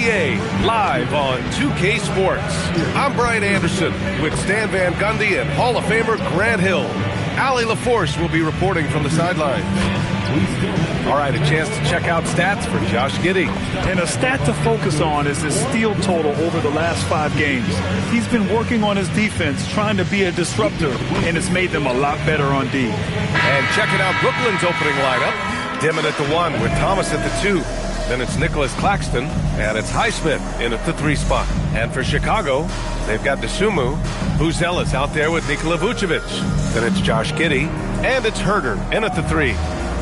NBA, live on 2K Sports. I'm Brian Anderson with Stan Van Gundy and Hall of Famer Grant Hill. Allie LaForce will be reporting from the sidelines. All right, a chance to check out stats for Josh Giddey. And a stat to focus on is his steal total over the last 5 games. He's been working on his defense, trying to be a disruptor, and it's made them a lot better on D. And checking out Brooklyn's opening lineup. Dimon at the 1 with Thomas at the 2. Then it's Nicholas Claxton, and it's Highsmith in at the 3 spot. And for Chicago, they've got Dosunmu. Buzelis out there with Nikola Vucevic. Then it's Josh Giddey, and it's Herder in at the 3.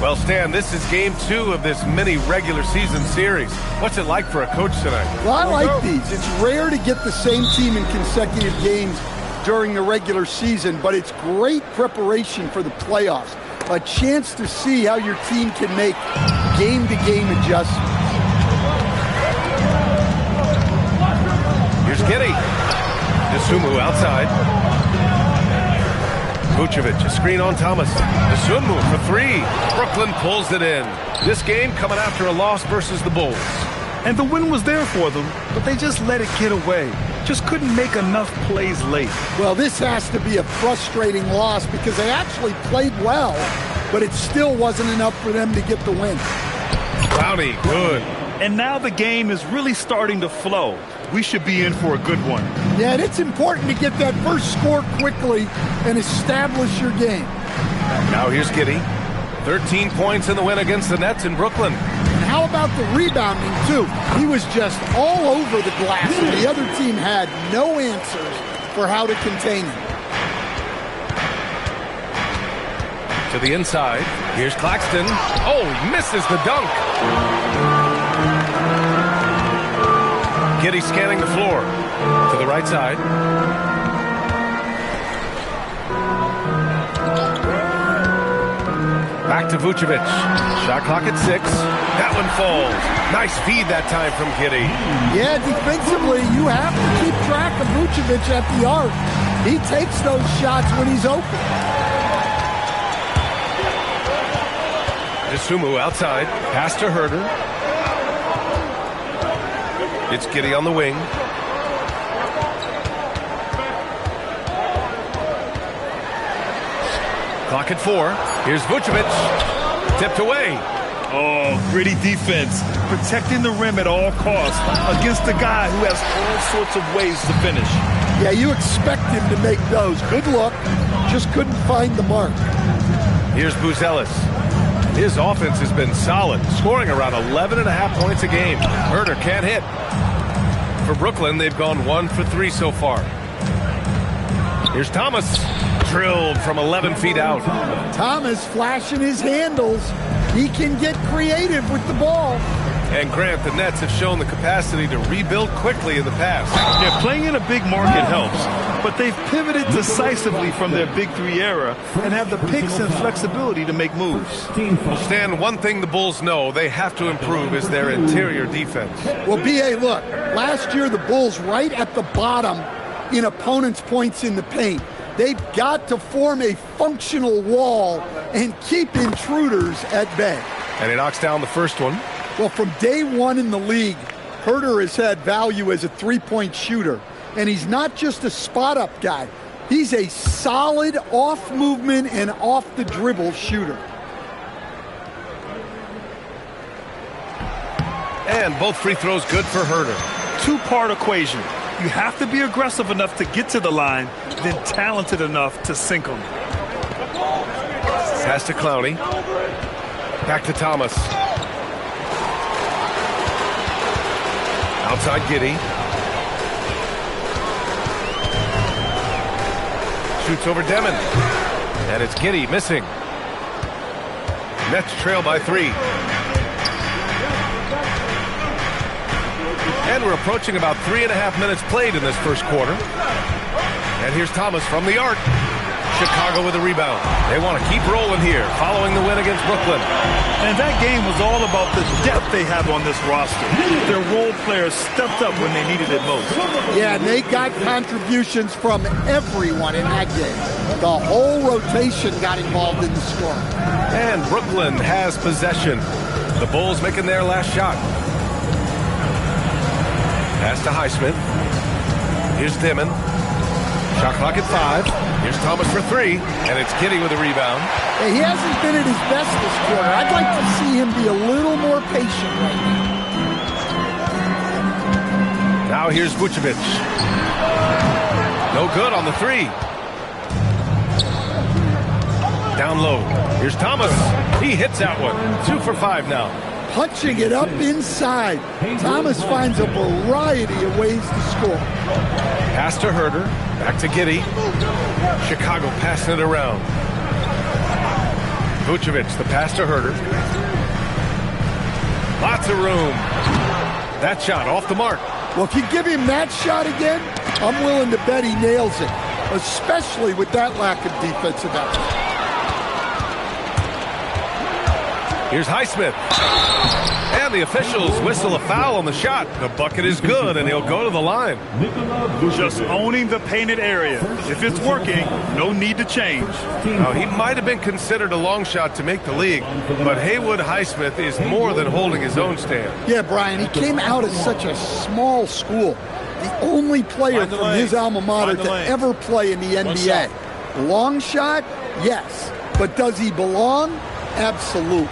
Well, Stan, this is game 2 of this mini regular season series. What's it like for a coach tonight? Well, I like these. It's rare to get the same team in consecutive games during the regular season, but it's great preparation for the playoffs. A chance to see how your team can make game-to-game adjustments. Here's Giddey. Dosunmu outside. Vucevic, a screen on Thomas. Dosunmu for 3. Brooklyn pulls it in. This game coming after a loss versus the Bulls. And the win was there for them, but they just let it get away. Just couldn't make enough plays late. Well, this has to be a frustrating loss because they actually played well, but it still wasn't enough for them to get the win. Clowney, good. And now the game is really starting to flow. We should be in for a good one. Yeah, and it's important to get that first score quickly and establish your game. Now here's Giddey. 13 points in the win against the Nets in Brooklyn. And how about the rebounding, too? He was just all over the glass, and the other team had no answers for how to contain him. To the inside. Here's Claxton. Oh, he misses the dunk. Giddey scanning the floor. To the right side. Back to Vucevic. Shot clock at 6. That one falls. Nice feed that time from Giddey. Yeah, defensively, you have to keep track of Vucevic at the arc. He takes those shots when he's open. Dosunmu outside. Pass to Herder. It's Giddey on the wing. Clock at 4. Here's Vucevic. Tipped away. Oh, gritty defense. Protecting the rim at all costs against a guy who has all sorts of ways to finish. Yeah, you expect him to make those. Good look. Just couldn't find the mark. Here's Buzelis. His offense has been solid, scoring around 11.5 points a game. Herder can't hit. For Brooklyn, they've gone 1 for 3 so far. Here's Thomas. Drilled from 11 feet out. Thomas flashing his handles. He can get creative with the ball. And Grant, the Nets have shown the capacity to rebuild quickly in the past. Yeah, playing in a big market helps, but they've pivoted decisively from their Big 3 era and have the picks and flexibility to make moves. Well, Stan, one thing the Bulls know they have to improve is their interior defense. Well, B.A., look, last year the Bulls right at the bottom in opponents' points in the paint. They've got to form a functional wall and keep intruders at bay. And he knocks down the first one. Well, from day 1 in the league, Herder has had value as a three-point shooter. And he's not just a spot-up guy. He's a solid off-movement and off-the-dribble shooter. And both free throws good for Herder. 2-part equation. You have to be aggressive enough to get to the line, then talented enough to sink them. Pass to Clowney. Back to Thomas. Outside Giddey. Shoots over Demon. And it's Giddey missing. Nets trail by 3. And we're approaching about 3.5 minutes played in this first quarter. And here's Thomas from the arc. Chicago with a rebound. They want to keep rolling here following the win against Brooklyn. And that game was all about the depth they have on this roster. Their role players stepped up when they needed it most. Yeah, and they got contributions from everyone in that game. The whole rotation got involved in the score. And Brooklyn has possession. The Bulls making their last shot. Pass to Highsmith. Here's Dimon. Shot clock at 5. Here's Thomas for 3, and it's Kitty with a rebound. Hey, he hasn't been at his best this quarter. I'd like to see him be a little more patient right now. Now here's Vucevic. No good on the 3. Down low. Here's Thomas. He hits that one. 2 for 5 now. Punching it up inside. Thomas finds a variety of ways to score. Pass to Herder. Back to Giddey. Chicago passing it around. Vucevic, the pass to Herder. Lots of room. That shot off the mark. Well, if you give him that shot again, I'm willing to bet he nails it, especially with that lack of defensive effort. Here's Highsmith. And the officials whistle a foul on the shot. The bucket is good, and he'll go to the line. Just owning the painted area. If it's working, no need to change. Now, he might have been considered a long shot to make the league, but Haywood Highsmith is more than holding his own stand. Yeah, Brian, he came out of such a small school. The only player from his alma mater to ever play in the NBA. Long shot? Yes. But does he belong? Absolutely.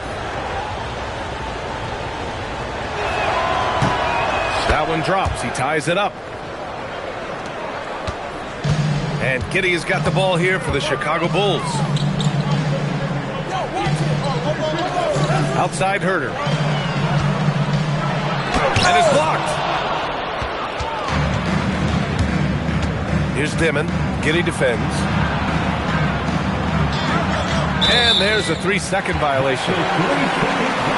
That one drops. He ties it up. And Giddey has got the ball here for the Chicago Bulls. Outside Herder. And it's blocked. Here's Dimon. Giddey defends. And there's a 3-second violation.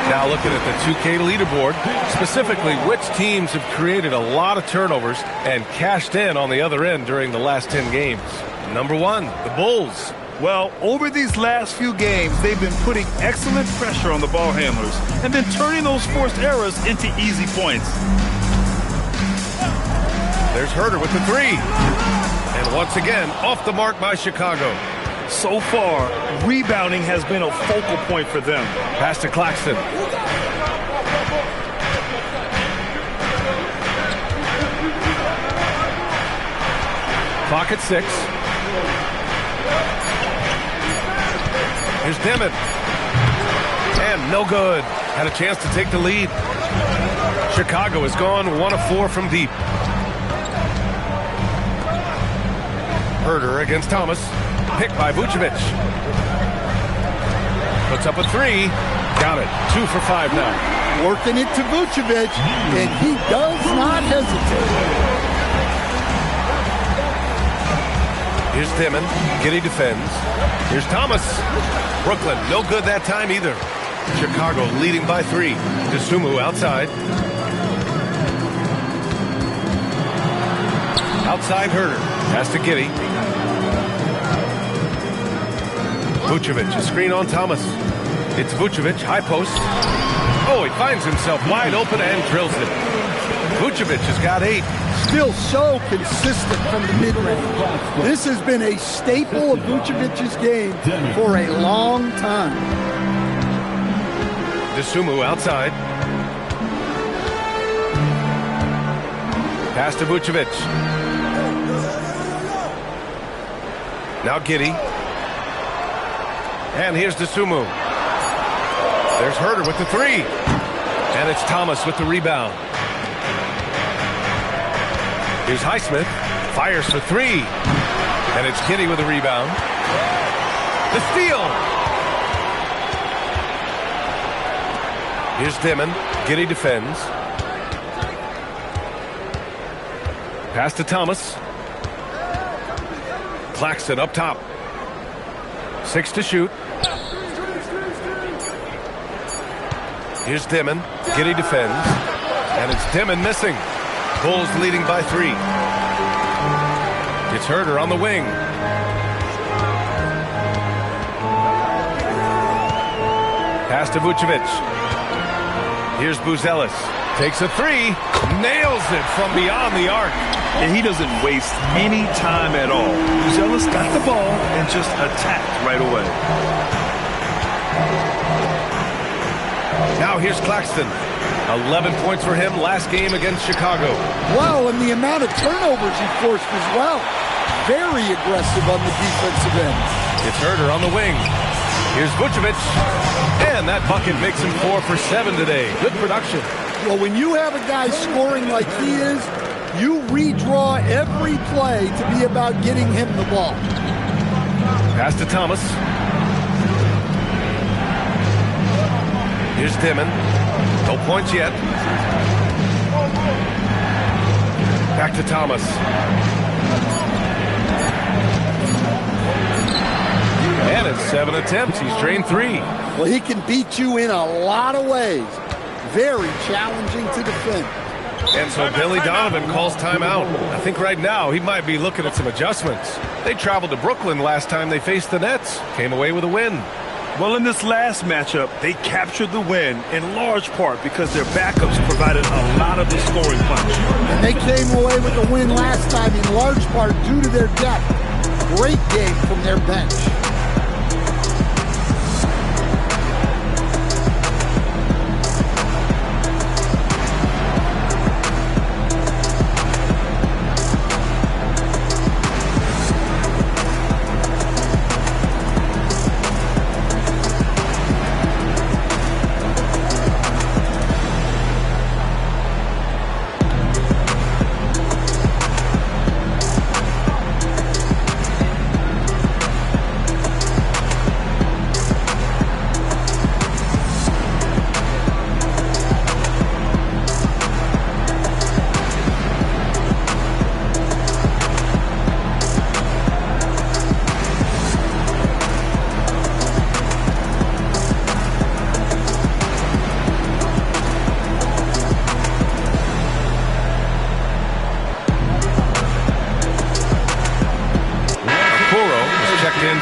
Now looking at the 2K leaderboard, specifically which teams have created a lot of turnovers and cashed in on the other end during the last 10 games. Number 1, the Bulls. Well, over these last few games, they've been putting excellent pressure on the ball handlers and then turning those forced errors into easy points. There's Herder with the 3. And once again, off the mark by Chicago. So far, rebounding has been a focal point for them. Pass to Claxton. Clock at 6. Here's Dimon. And no good. Had a chance to take the lead. Chicago has gone 1 of 4 from deep. Herder against Thomas. Picked by Vucevic. Puts up a 3. Got it. 2 for 5 now. Working it to Vucevic, and he does not hesitate. Here's Dimon. Giddey defends. Here's Thomas. Brooklyn, no good that time either. Chicago leading by 3. DeSumo outside. Outside Herder. Pass to Giddey. Vucevic, a screen on Thomas. It's Vucevic, high post. Oh, he finds himself wide open and drills it. Vucevic has got 8. Still so consistent from the mid-range. This has been a staple of Vucevic's game for a long time. DeSumo outside. Pass to Vucevic. Now Giddey. And here's DeSumo. There's Herder with the 3. And it's Thomas with the rebound. Here's Highsmith. Fires for 3. And it's Giddey with the rebound. The steal. Here's Dimon. Giddey defends. Pass to Thomas. Claxton up top. 6 to shoot. Here's Dimon. Giddey defends. And it's Dimon missing. Bulls leading by 3. It's Herder on the wing. Pass to Vucevic. Here's Buzelis. Takes a 3. Nails it from beyond the arc. And he doesn't waste any time at all. Buzelis got the ball and just attacked right away. Now here's Claxton. 11 points for him last game against Chicago. Well, and the amount of turnovers he forced as well. Very aggressive on the defensive end. It's Herder on the wing. Here's Vucevic. And that bucket makes him 4 for 7 today. Good production. Well, when you have a guy scoring like he is, you redraw every play to be about getting him the ball. Pass to Thomas. Here's Dimon. No points yet. Back to Thomas. And in 7 attempts, he's drained 3. Well, he can beat you in a lot of ways. Very challenging to defend. And so Billy Donovan calls timeout. I think right now he might be looking at some adjustments. They traveled to Brooklyn last time they faced the Nets. Came away with a win. Well, in this last matchup, they captured the win in large part because their backups provided a lot of the scoring punch. And they came away with the win last time in large part due to their depth. Great game from their bench.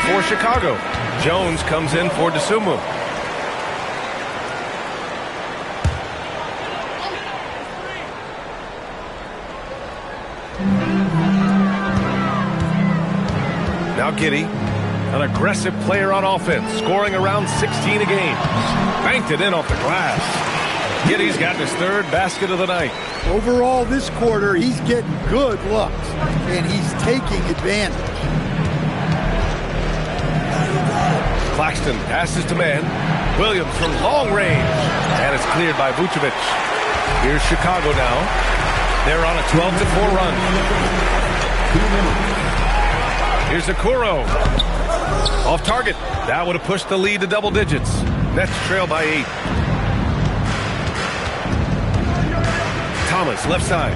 For Chicago. Jones comes in for Dosunmu. Now Giddey, an aggressive player on offense, scoring around 16 a game. Banked it in off the glass. Giddey's got his 3rd basket of the night. Overall, this quarter, he's getting good looks, and he's taking advantage. Claxton passes to man. Williams from long range. And it's cleared by Vucevic. Here's Chicago now. They're on a 12-4 run. Here's Okoro. Off target. That would have pushed the lead to double digits. Nets trail by 8. Thomas, left side.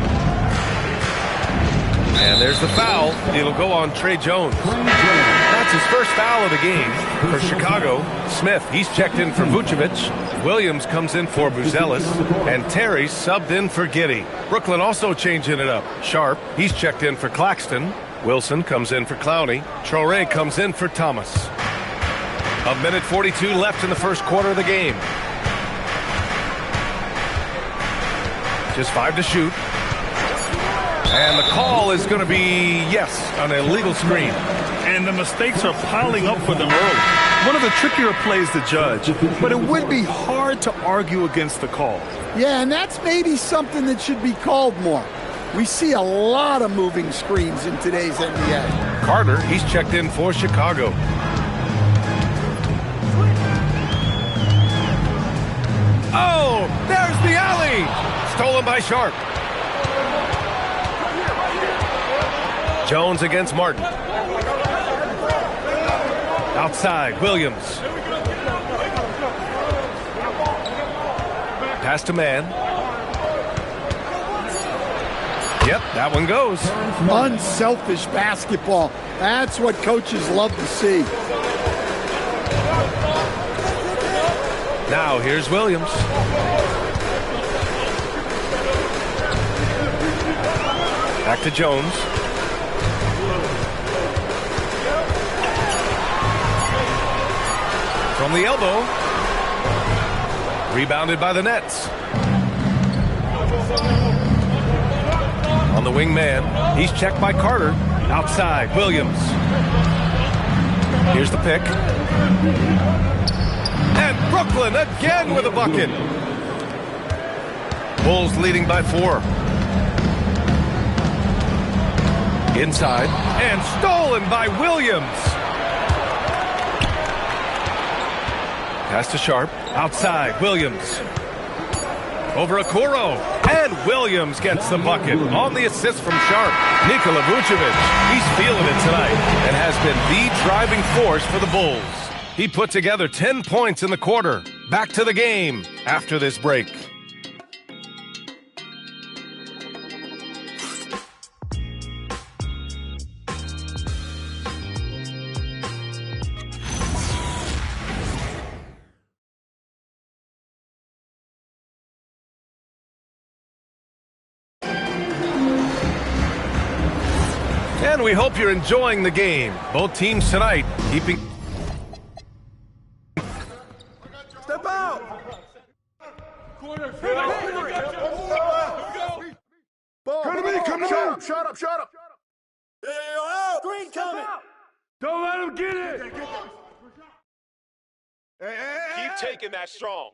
And there's the foul. It'll go on Trey Jones. That's his first foul of the game for Chicago. Smith, he's checked in for Vucevic. Williams comes in for Buzelis. And Terry subbed in for Giddey. Brooklyn also changing it up. Sharp, he's checked in for Claxton. Wilson comes in for Clowney. Traore comes in for Thomas. 1:42 left in the first quarter of the game. Just 5 to shoot. And the call is going to be, yes, an illegal screen. And the mistakes are piling up for them early. One of the trickier plays to judge, but it would be hard to argue against the call. Yeah, and that's maybe something that should be called more. We see a lot of moving screens in today's NBA. Carter, he's checked in for Chicago. Oh, there's the alley. Stolen by Sharp. Jones against Martin. Outside, Williams. Pass to man. Yep, that one goes. Unselfish basketball. That's what coaches love to see. Now here's Williams. Back to Jones. From the elbow. Rebounded by the Nets. On the wing man. He's checked by Carter. Outside, Williams. Here's the pick. And Brooklyn again with a bucket. Bulls leading by 4. Inside, and stolen by Williams. Pass to Sharp, outside, Williams. Over Okoro, and Williams gets the bucket on the assist from Sharp. Nikola Vucevic, he's feeling it tonight and has been the driving force for the Bulls. He put together 10 points in the quarter. Back to the game after this break. And we hope you're enjoying the game. Both teams tonight keeping... Step out! Corner, come to me, come to me! Shut up! Screen coming! Don't let him get it! Keep taking that strong.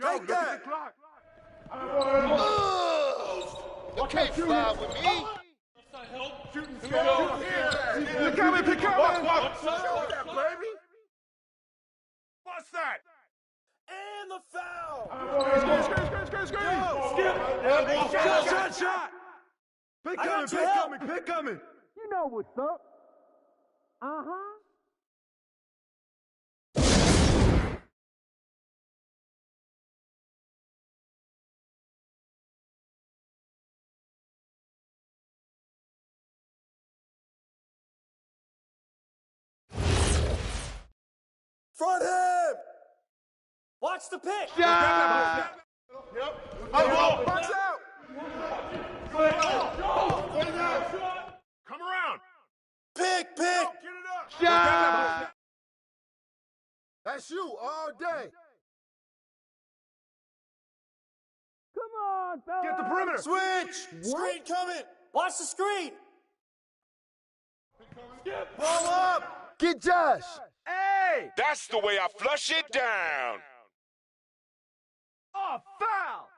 Take that! You can't fly with me. Pick coming! What's that, baby? What's that? And the foul! Screen! Shot! Pick coming! You know what's up. Front him! Watch the pick! Yeah! Yep. Box out! Come around! Pick! Get it up! Yeah! That's you all day! Come on, fellas! Get the perimeter! Switch! Screen coming! Watch the screen! Ball up! Get Josh! Hey! That's the way I flush it down. Oh, foul!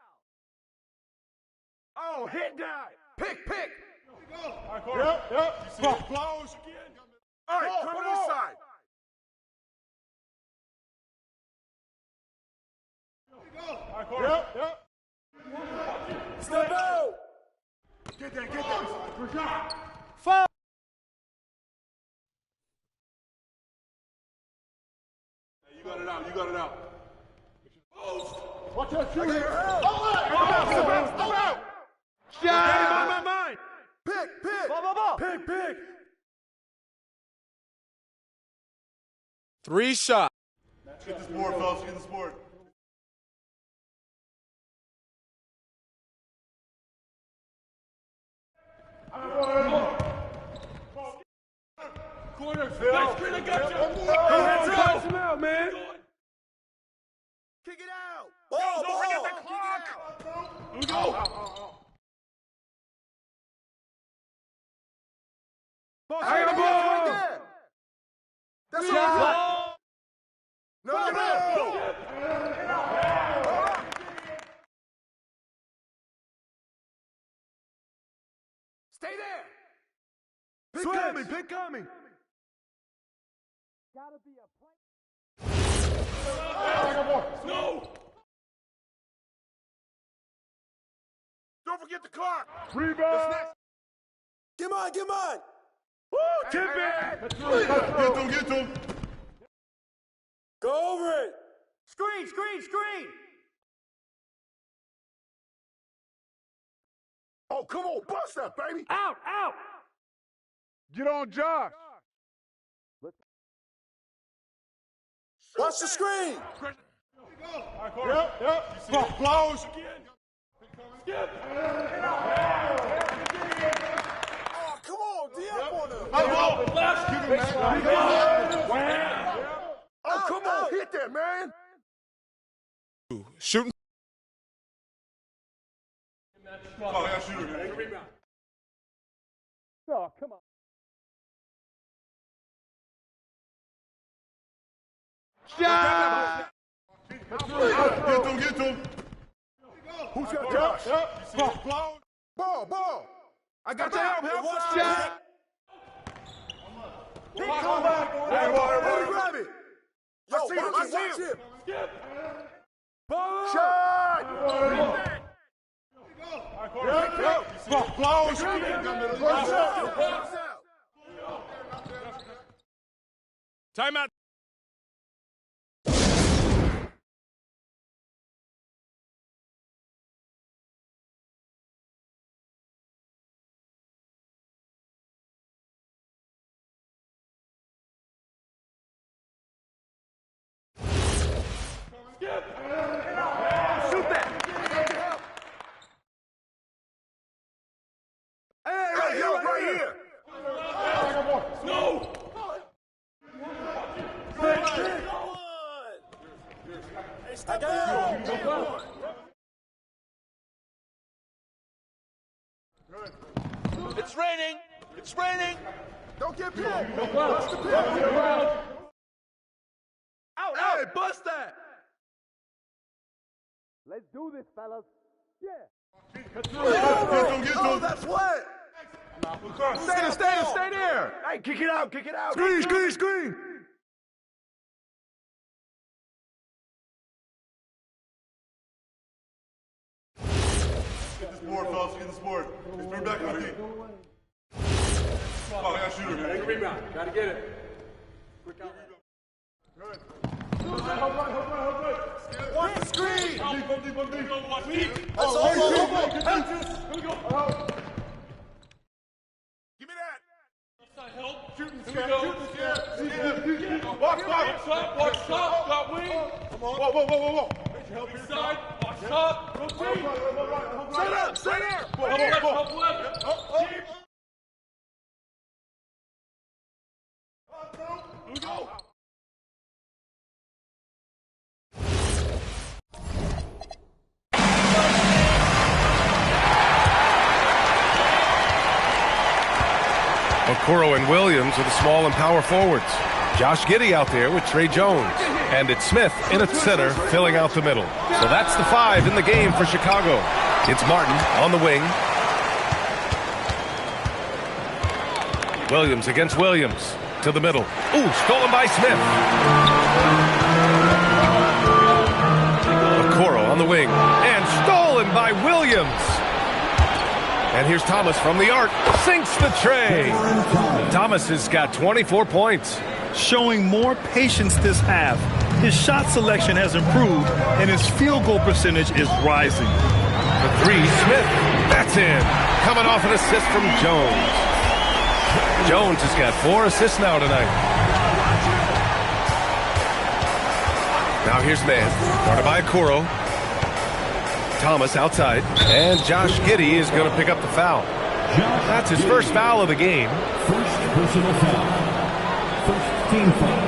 Oh, hit that! Pick! Yep. Close again. All right, come inside. Yep. Step out! Get that. Foul! You got it out. Watch that shoot. I'm out. Yeah. Mine. Pick. Ball. Pick. 3 shots. Get this board, fellas. Get this board. Corner, Phil. I got you. Hands out, man. Kick it out. Don't forget the clock. Go. Ball. That's all. No. Stay there. Pick coming. Gotta be a play. No. Don't forget the clock. Rebound. Get mine. Woo, tip it. Get them. Go over it. Screen. Oh, come on. Bust that, baby. Out. Get on Josh. Watch the screen. Yep. Close. Skip. Oh, come on. D-up on him. Oh, come on. Hit that, man. Shooting. Oh, come on. Yeah. Get him. Who's got Josh? Ball. I got the help. Shot. Grab it. I see him. Shot. Timeout. Shoot that. Hey, right here. No. It's raining. Don't get pinned. Bust the pin. Out. Hey, bust that. Let's do this, fellas. Yeah. Get him. That's what. Stay there. Hey, kick it out. Screen. Get this board, fellas. Get this board. Just turn back on me. Oh, I got a shooter, man. Take a rebound. Gotta get it. Quick out. Good. Watch the screen. Deep. Let's give me that. Shooting scare. Watch top. Got wing. Come on. Whoa. Help inside. Watch top. Stay there. Help left. Here we go. Okoro and Williams are the small and power forwards. Josh Giddey out there with Trey Jones. And it's Smith in at center, filling out the middle. So that's the 5 in the game for Chicago. It's Martin on the wing. Williams against Williams to the middle. Ooh, stolen by Smith. Okoro on the wing. And stolen by Williams. And here's Thomas from the arc. Sinks the tray. Thomas has got 24 points. Showing more patience this half. His shot selection has improved, and his field goal percentage is rising. The 3, Smith. That's in. Coming off an assist from Jones. Jones has got 4 assists now tonight. Now here's man. Guarded by Okoro. Thomas outside. And Josh Giddey is going to pick up the foul. That's his first foul of the game. First personal foul. First team foul.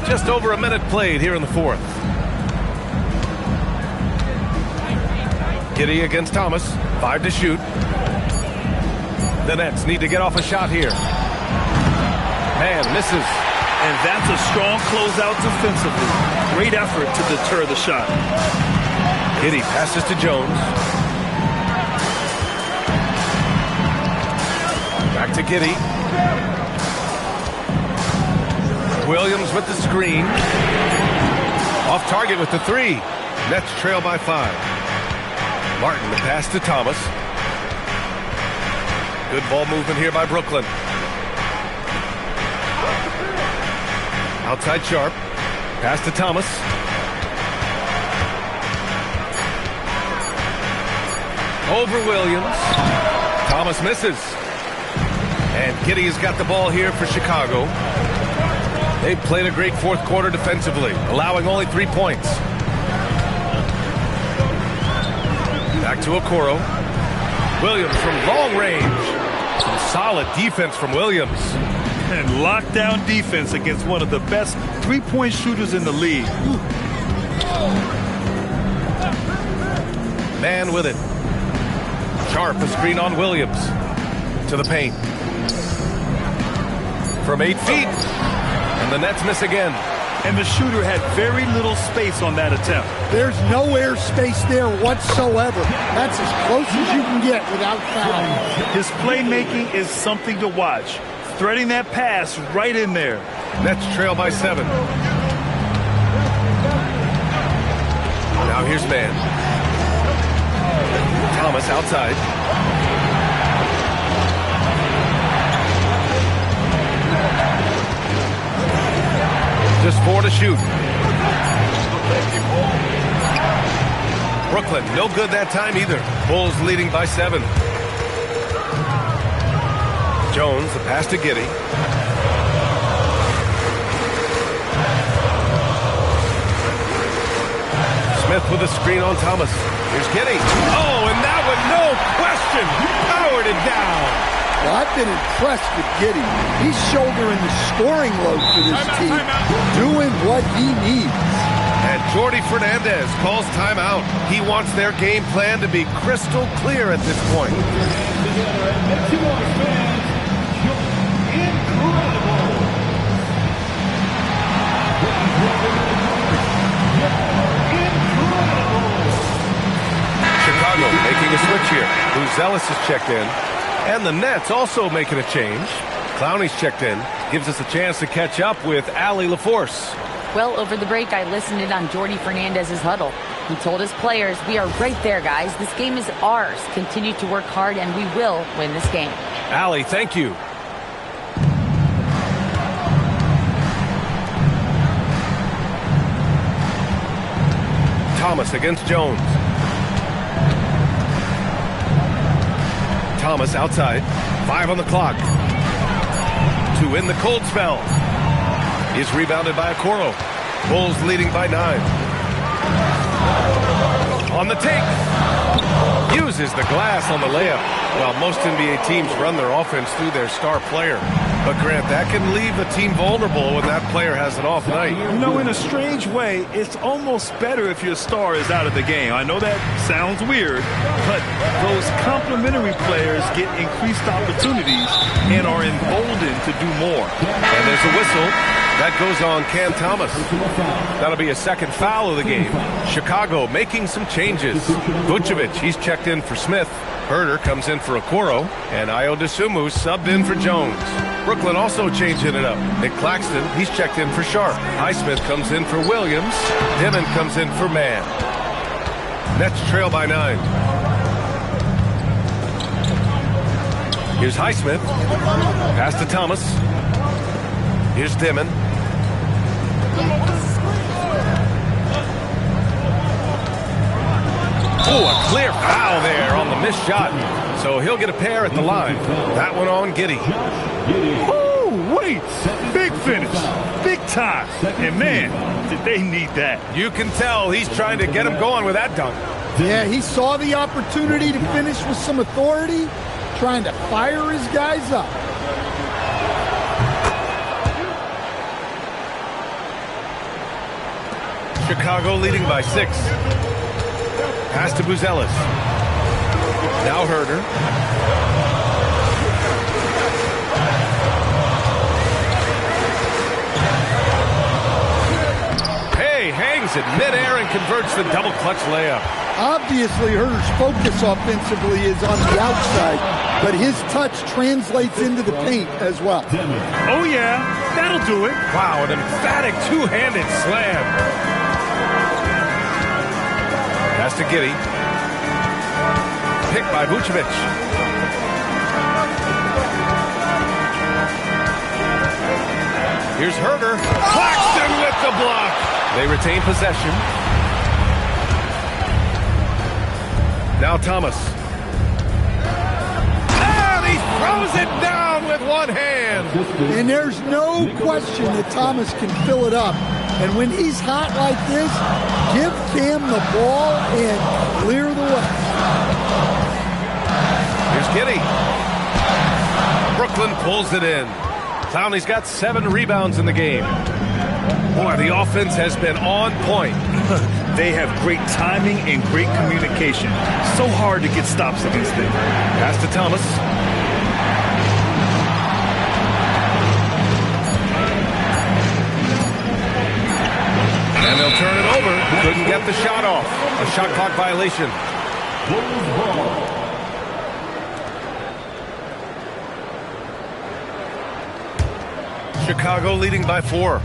Just over a minute played here in the 4th. Giddey against Thomas. 5 to shoot. The Nets need to get off a shot here. Man misses. And that's a strong closeout defensively. Great effort to deter the shot. Giddey passes to Jones. Back to Giddey. Williams with the screen. Off target with the 3. Nets trail by 5. Martin the pass to Thomas. Good ball movement here by Brooklyn. Outside Sharp. Pass to Thomas. Over Williams. Thomas misses. And Giddey has got the ball here for Chicago. They played a great 4th quarter defensively, allowing only 3 points. Back to Okoro. Williams from long range. Some solid defense from Williams. And lockdown defense against one of the best three-point shooters in the league. Man with it. Sharp a screen on Williams. To the paint. from 8 feet. And the Nets miss again. And the shooter had very little space on that attempt. There's no air space there whatsoever. That's as close as you can get without fouling. His playmaking is something to watch. Threading that pass right in there. Nets trail by 7. Now here's man. Thomas outside. Just 4 to shoot. Brooklyn, no good that time either. Bulls leading by 7. Jones, the pass to Giddey. Smith with a screen on Thomas. Here's Giddey. Oh, and that one, no question, powered it down. Well, I've been impressed with Giddey. He's shouldering the scoring load for this team, doing what he needs. And Jordi Fernandez calls timeout. He wants their game plan to be crystal clear at this point. Chicago making a switch here. Buzelis is checked in. And the Nets also making a change. Clowney's checked in. Gives us a chance to catch up with Allie LaForce. Well, over the break, I listened in on Jordi Fernandez's huddle. He told his players, we are right there, guys. This game is ours. Continue to work hard, and we will win this game. Allie, thank you. Thomas against Jones. Thomas outside. 5 on the clock. To win the cold spell. Is rebounded by Okoro. Bulls leading by 9. On the take. Uses the glass on the layup. Well, most NBA teams run their offense through their star player. But, Grant, that can leave a team vulnerable when that player has an off night. You know, in a strange way, it's almost better if your star is out of the game. I know that sounds weird, but those complementary players get increased opportunities and are emboldened to do more. And there's a whistle. That goes on Cam Thomas. That'll be a second foul of the game. Chicago making some changes. Vucevic, he's checked in for Smith. Herder comes in for Okoro. And Ayo Dosunmu subbed in for Jones. Brooklyn also changing it up. Nick Claxton, he's checked in for Sharp. Highsmith comes in for Williams. Dimon comes in for Mann. Nets trail by 9. Here's Highsmith. Pass to Thomas. Here's Dimon. Oh, a clear foul there on the missed shot. So he'll get a pair at the line. That one on Giddey. Oh, wait. Big finish. Big time. And, man, did they need that. You can tell he's trying to get him going with that dunk. Yeah, he saw the opportunity to finish with some authority, trying to fire his guys up. Chicago leading by 6. Pass to Buzelis. Now Herder. Hey, hangs it midair and converts the double clutch layup. Obviously, Herder's focus offensively is on the outside, but his touch translates into the paint as well. Oh, yeah, that'll do it. Wow, an emphatic two-handed slam. Pass to Giddey. Picked by Vucevic. Here's Herder. Claxton with the block. They retain possession. Now Thomas. And he throws it down with one hand. And there's no question that Thomas can fill it up. And when he's hot like this, give Cam the ball and clear the way. Here's Giddey. Brooklyn pulls it in. Clowney's got 7 rebounds in the game. Boy, the offense has been on point. They have great timing and great communication. So hard to get stops against them. Pass to Thomas. Couldn't get the shot off. A shot clock violation. Chicago leading by 4.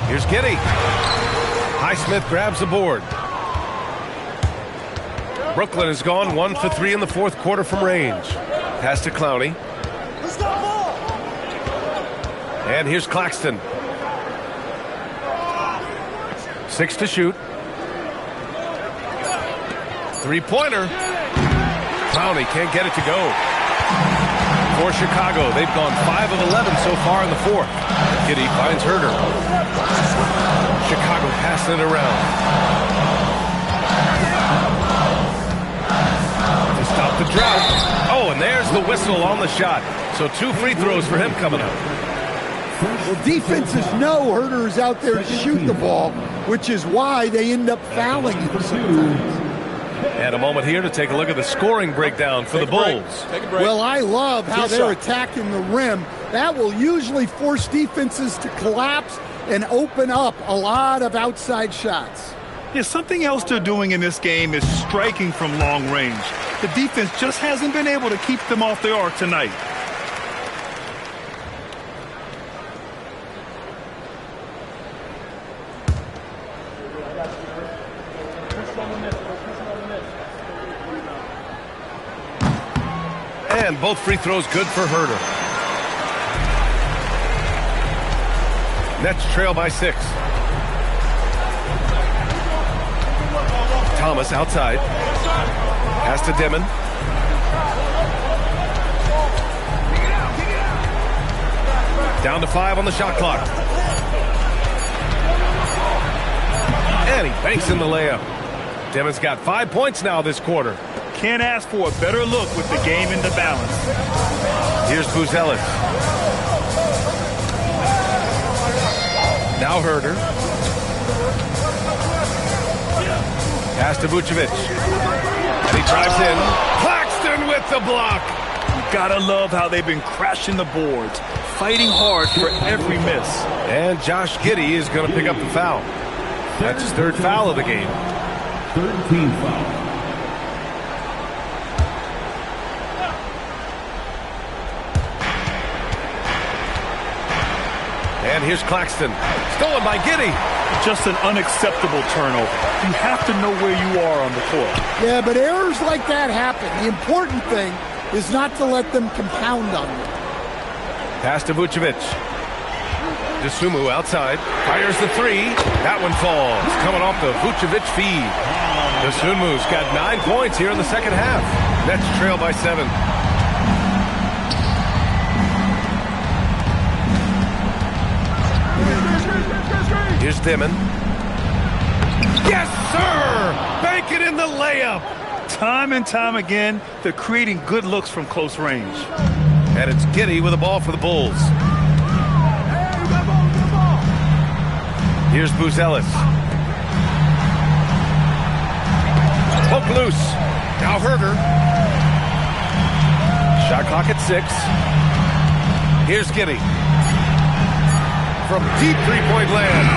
Here's Giddey. Highsmith grabs the board. Brooklyn has gone 1 for 3 in the fourth quarter from range. Pass to Clowney. And here's Claxton. 6 to shoot. Three-pointer. Clowney can't get it to go. For Chicago, they've gone 5 of 11 so far in the fourth. Giddey finds Herder. Chicago passing it around. To stop the drought. Oh, and there's the whistle on the shot. So 2 free throws for him coming up. Well, defenses know Herder is out there to shoot the ball, which is why they end up fouling him sometimes. And a moment here to take a look at the scoring breakdown for the Bulls. Well, I love how they're attacking the rim. That will usually force defenses to collapse and open up a lot of outside shots. Yeah, something else they're doing in this game is striking from long range. The defense just hasn't been able to keep them off their arc tonight. And both free throws good for Herder. Nets trail by 6. Thomas outside. Pass to Dimon. Down to 5 on the shot clock. And he banks in the layup. Dimon's got 5 points now this quarter. Can't ask for a better look with the game in the balance. Here's Buzelis. Now Herder. Pass to Vucevic. And he drives in. Claxton with the block. You gotta love how they've been crashing the boards, fighting hard for every miss. And Josh Giddey is going to pick up the foul. That's his 3rd foul of the game. 3rd team foul. And here's Claxton. Stolen by Giddey. Just an unacceptable turnover. You have to know where you are on the court. Yeah, but errors like that happen. The important thing is not to let them compound on you. Pass to Vucevic. Dosunmu outside. Fires the 3. That one falls. Coming off the Vucevic feed. Dosunmu's got 9 points here in the second half. Nets trail by 7. Here's Dimon. Yes, sir! Bank it in the layup! Time and time again, they're creating good looks from close range. And it's Giddey with the ball for the Bulls. Here's Buzelis. Poke loose. Now Herder. Shot clock at 6. Here's Giddey. From deep three-point land.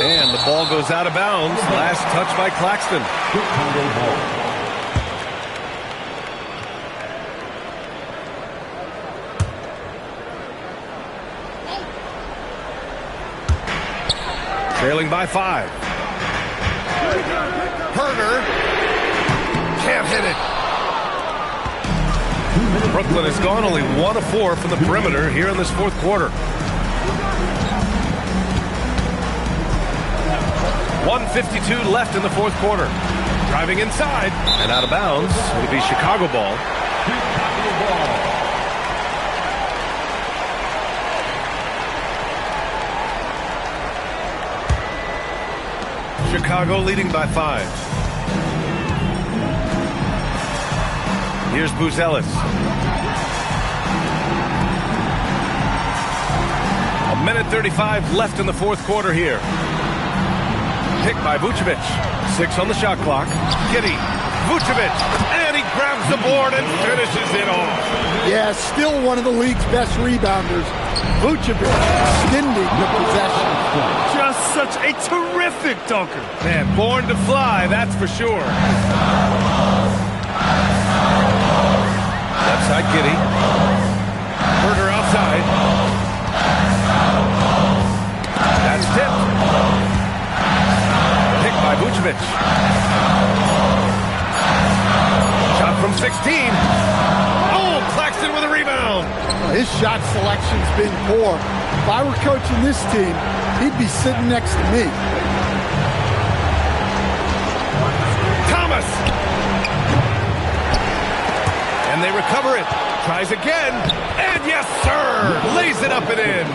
And the ball goes out of bounds. Last touch by Claxton. Trailing by 5. Herder can't hit it. Brooklyn has gone only 1 of 4 from the perimeter here in this fourth quarter. 1:52 left in the fourth quarter. Driving inside and out of bounds. It'll be Chicago ball. Chicago leading by 5. Here's Buzelis. A minute 35 left in the fourth quarter here. Picked by Vucevic. 6 on the shot clock. Giddey. Vucevic. And he grabs the board and finishes it off. Yeah, still one of the league's best rebounders. Vucevic extending the possession. Just such a terrific dunker. Man, born to fly, that's for sure. Left side, Giddey. Berger outside. That's tipped. Picked by Vucevic. Shot from 16. Oh, Claxton with a rebound. His shot selection's been poor. If I were coaching this team, he'd be sitting next to me. Thomas. And they recover it. Tries again. And yes, sir. Lays it up and in.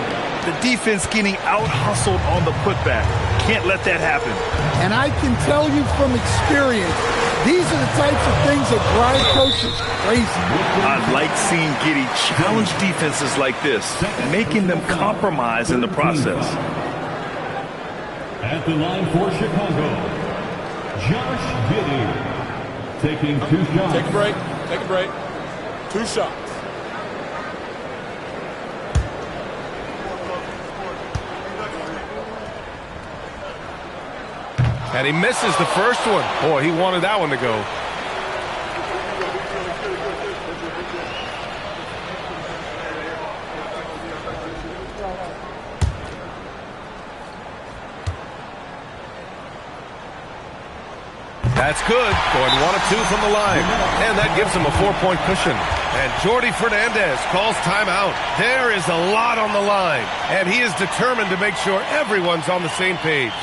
The defense getting out-hustled on the putback. Can't let that happen. And I can tell you from experience, these are the types of things that drive coaches crazy. I like seeing Giddey challenge defenses like this, making them compromise in the process. At the line for Chicago, Josh Giddey taking 2 shots. Take a break. Take a break. 2 shots. And he misses the first one. Boy, he wanted that one to go. That's good. Going 1 of 2 from the line. And that gives him a 4-point cushion. And Jordi Fernandez calls timeout. There is a lot on the line. And he is determined to make sure everyone's on the same page.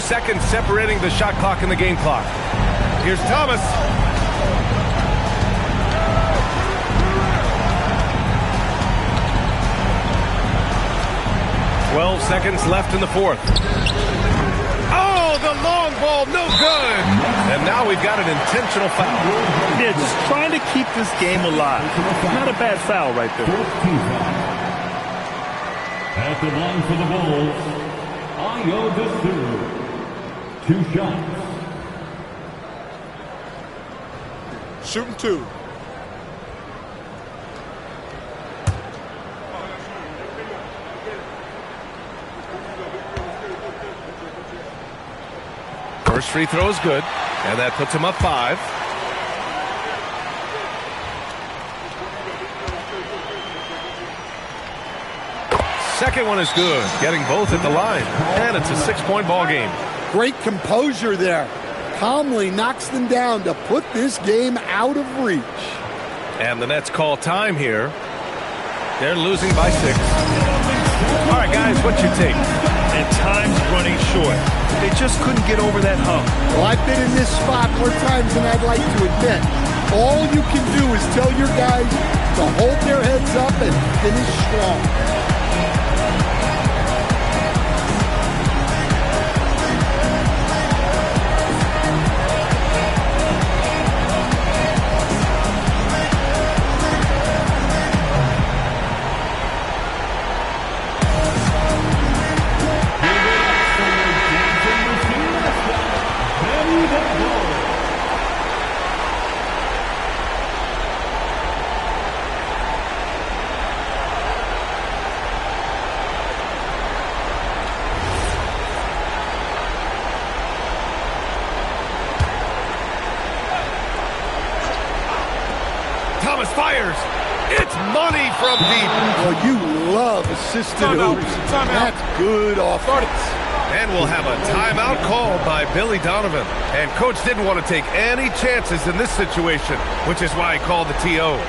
Seconds separating the shot clock and the game clock. Here's Thomas. "12 seconds left in the fourth. Oh, the long ball, no good. And now we've got an intentional foul. Yeah, just trying to keep this game alive. Not a bad foul right there. At the line for the Bulls, Ayo Dessou. 2 shots. Shooting 2. First free throw is good, and that puts him up 5. Second one is good, getting both at the line, and it's a 6-point ball game. Great composure there. Calmly knocks them down to put this game out of reach. And the Nets call time here. They're losing by 6. All right, guys, what's your take? And time's running short. They just couldn't get over that hump. Well, I've been in this spot more times than I'd like to admit. All you can do is tell your guys to hold their heads up and finish strong. fires. It's money from deep. Well, you love assisted hoops. That's good offense. And we'll have a timeout called by Billy Donovan. And Coach didn't want to take any chances in this situation, which is why he called the TO.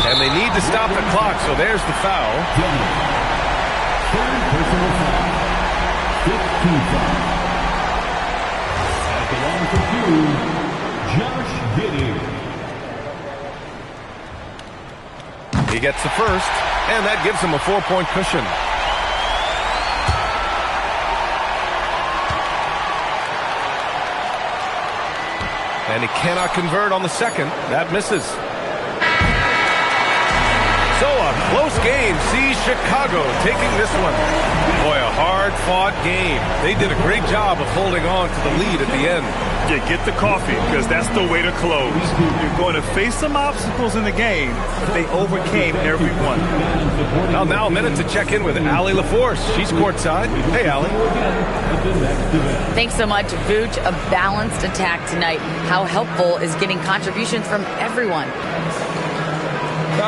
And they need to stop the clock, so there's the foul. Third personal foul. 15 foul. At the line for two, Josh Giddey. He gets the first, and that gives him a 4-point cushion. And he cannot convert on the second. That misses. So a close game sees Chicago taking this one. Boy, a hard-fought game. They did a great job of holding on to the lead at the end. Yeah, get the coffee, because that's the way to close. You're going to face some obstacles in the game, but they overcame every one. Now a minute to check in with Allie LaForce. She's courtside. Hey, Allie. Thanks so much, Vooch. A balanced attack tonight. How helpful is getting contributions from everyone?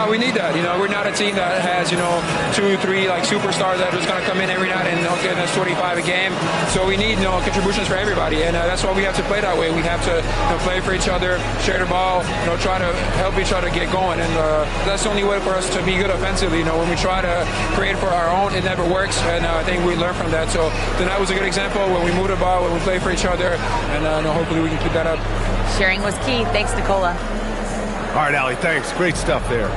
We need that. We're not a team that has, 2 or 3 superstars that are just going to come in every night and get us 25 a game. So we need, contributions for everybody, and that's why we have to play that way. We have to play for each other, share the ball, try to help each other get going, and that's the only way for us to be good offensively. When we try to create for our own, it never works, and I think we learn from that. So tonight was a good example when we move the ball, when we play for each other, and hopefully we can keep that up. Sharing was key. Thanks, Nicola. All right, Allie, thanks. Great stuff there.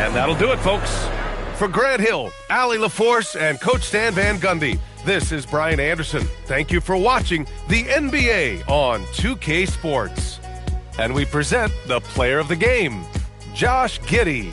And that'll do it, folks. For Grant Hill, Allie LaForce, and Coach Stan Van Gundy, this is Brian Anderson. Thank you for watching the NBA on 2K Sports. And we present the player of the game, Josh Giddey.